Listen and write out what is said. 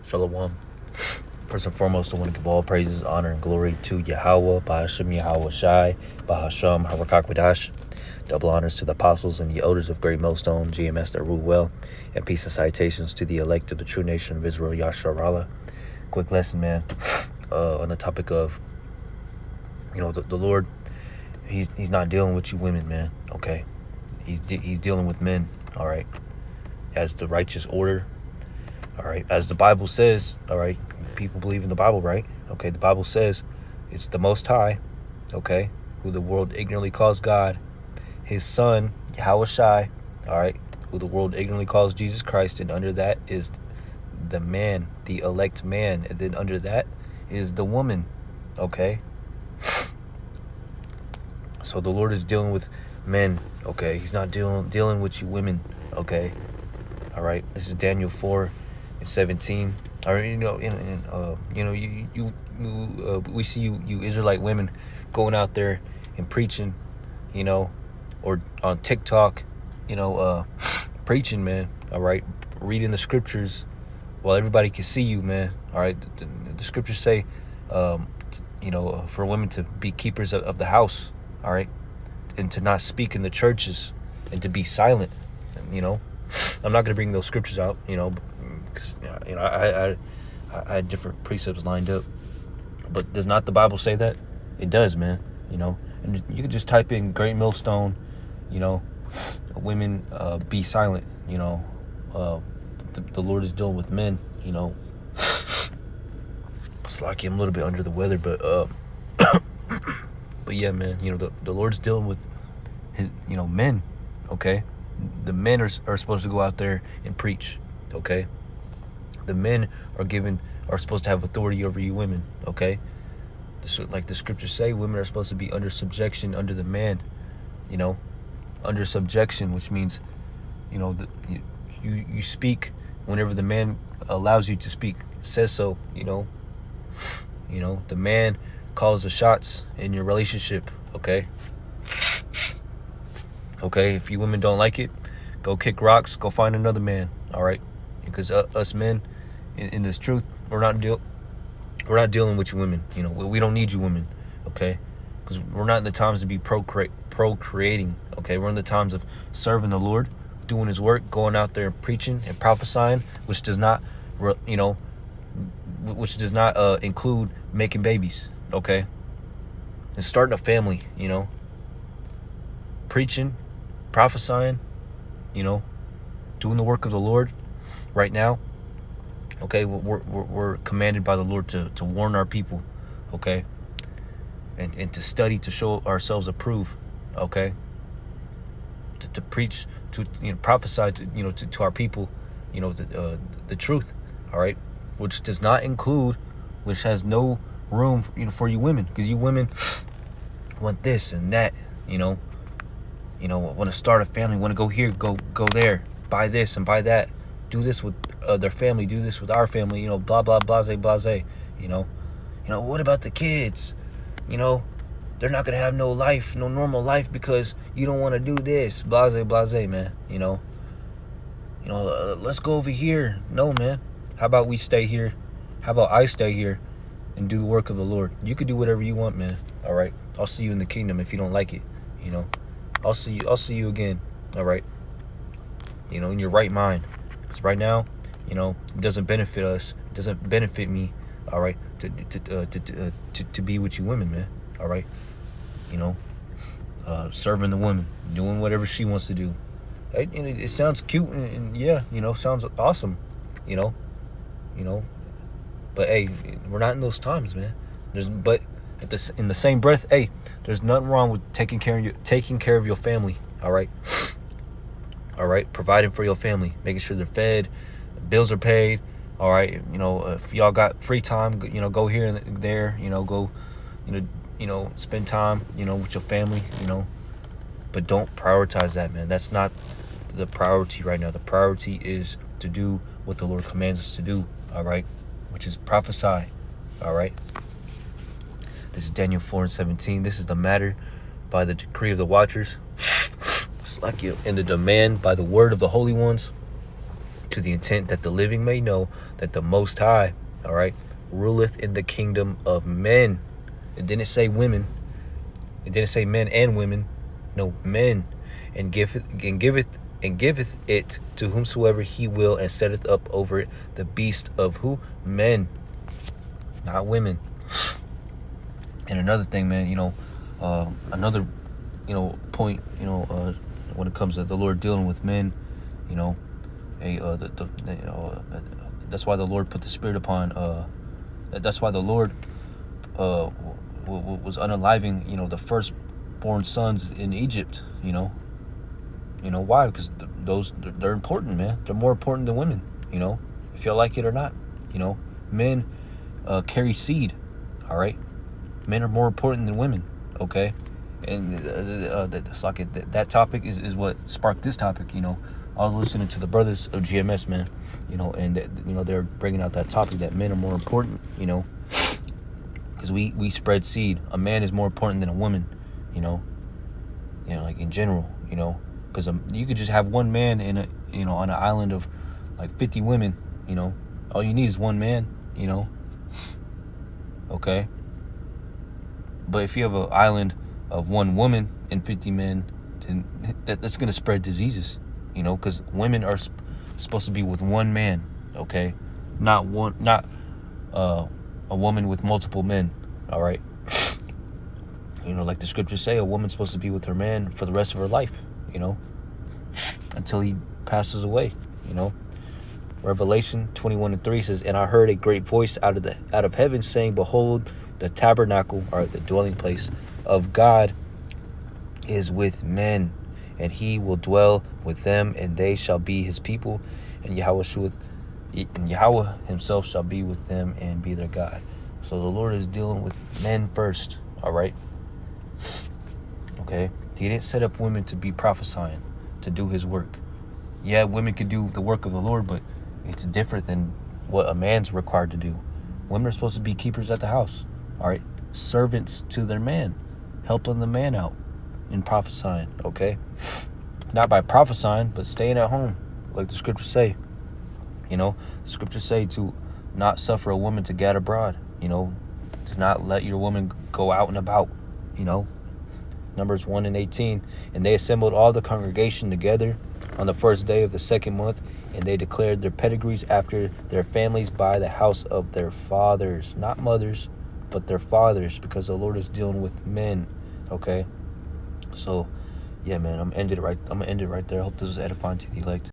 Shalom. First and foremost, I want to give all praises, honor, and glory to Yahweh, Bahashem Yahweh Shai, Bahasham Harakakwidash. Double honors to the apostles and the elders of Great Millstone, GMS that rule well, and peace and citations to the elect of the true nation of Israel, Yasharallah. Quick lesson, man, on the topic of, the Lord, he's not dealing with you women, man, okay? He's dealing with men, all right? As the righteous order, all right, as the Bible says, all right, people believe in the Bible, right? Okay, the Bible says it's the Most High, okay, who the world ignorantly calls God, his son, Yahweh Shai, all right, who the world ignorantly calls Jesus Christ, and under that is the man, the elect man, and then under that is the woman, okay? So the Lord is dealing with men, okay? He's not dealing with you women, okay? All right, this is Daniel 4:17. Or we see you Israelite women going out there and preaching, or on TikTok, preaching, man. All right, reading the scriptures while everybody can see you, man. All right, the scriptures say, for women to be keepers of the house, all right, and to not speak in the churches and to be silent, I'm not going to bring those scriptures out, because I had different precepts lined up. But does not the Bible say that? It does, man. And you could just type in Great Millstone, women be silent. The Lord is dealing with men. It's like I'm a little bit under the weather, but but yeah, man. The Lord's dealing with his, men. Okay. The men are supposed to go out there and preach, okay? The men are supposed to have authority over you women, okay? Like the scriptures say, women are supposed to be under subjection under the man, under subjection, which means, you speak whenever the man allows you to speak, says so, the man calls the shots in your relationship, okay? Okay, if you women don't like it, go kick rocks, go find another man, all right? Because us men, in this truth, we're not dealing with you women. We don't need you women, okay? Because we're not in the times to be procreating, okay? We're in the times of serving the Lord, doing his work, going out there and preaching and prophesying, which does not, include making babies, okay? And starting a family, preaching, prophesying, doing the work of the Lord right now. Okay, we're commanded by the Lord to warn our people, okay, and to study to show ourselves approved, okay, to preach, to prophesy to our people, the truth, all right, which does not include, which has no room for you women, because you women want this and that, want to start a family, want to go here, go there, buy this and buy that, do this with their family, do this with our family, blah, blah, blase, what about the kids? They're not going to have no life, no normal life because you don't want to do this, blase, man, let's go over here. No, man. How about we stay here? How about I stay here and do the work of the Lord? You could do whatever you want, man. All right. I'll see you in the kingdom if you don't like it, I'll see you again, all right? In your right mind. Because right now, it doesn't benefit us. It doesn't benefit me, all right, to be with you women, man, all right? Serving the woman, doing whatever she wants to do. It sounds cute and yeah, sounds awesome, But, hey, we're not in those times, man. In the same breath, hey, there's nothing wrong with taking care of your family, all right? All right, providing for your family, making sure they're fed, bills are paid, all right? If y'all got free time, go here and there, go, spend time, with your family, But don't prioritize that, man. That's not the priority right now. The priority is to do what the Lord commands us to do, all right? Which is prophesy, all right? This is Daniel 4:17. This is the matter by the decree of the watchers. It's like in the demand by the word of the holy ones. to the intent that the living may know that the Most High, all right, ruleth in the kingdom of men. It didn't say women. It didn't say men and women. No, men. And giveth it to whomsoever he will, and setteth up over it the beast of who? Men, not women. And another thing, man, another, point, when it comes to the Lord dealing with men, that's why the Lord put the spirit upon, that's why the Lord was unaliving, the firstborn sons in Egypt, why? Because they're important, man. They're more important than women, if y'all like it or not. Men carry seed, all right? Men are more important than women, okay? And that topic is what sparked this topic, I was listening to the brothers of GMS, man, and, they're bringing out that topic that men are more important, because we spread seed. A man is more important than a woman, like in general, because you could just have one man in a, on an island of like 50 women, all you need is one man, okay? But if you have an island of one woman and 50 men, then that's going to spread diseases, because women are supposed to be with one man, okay? Not a woman with multiple men, all right? Like the scriptures say, a woman's supposed to be with her man for the rest of her life, until he passes away, Revelation 21:3 says, and I heard a great voice out of heaven saying, behold, the tabernacle, or the dwelling place of God, is with men, and he will dwell with them, and they shall be his people, and Yahweh himself shall be with them and be their God. So the Lord is dealing with men first, all right? Okay? He didn't set up women to be prophesying, to do his work. Yeah, women can do the work of the Lord, but it's different than what a man's required to do. Women are supposed to be keepers at the house, all right? Servants to their man, helping the man out in prophesying, okay? Not by prophesying, but staying at home, like the scriptures say. The scriptures say to not suffer a woman to gad abroad, to not let your woman go out and about, Numbers 1:18. And they assembled all the congregation together on the first day of the second month, and they declared their pedigrees after their families by the house of their fathers, not mothers, but their fathers, because the Lord is dealing with men, okay? So, yeah, man, I'm gonna end it right there. I hope this was edifying to the elect.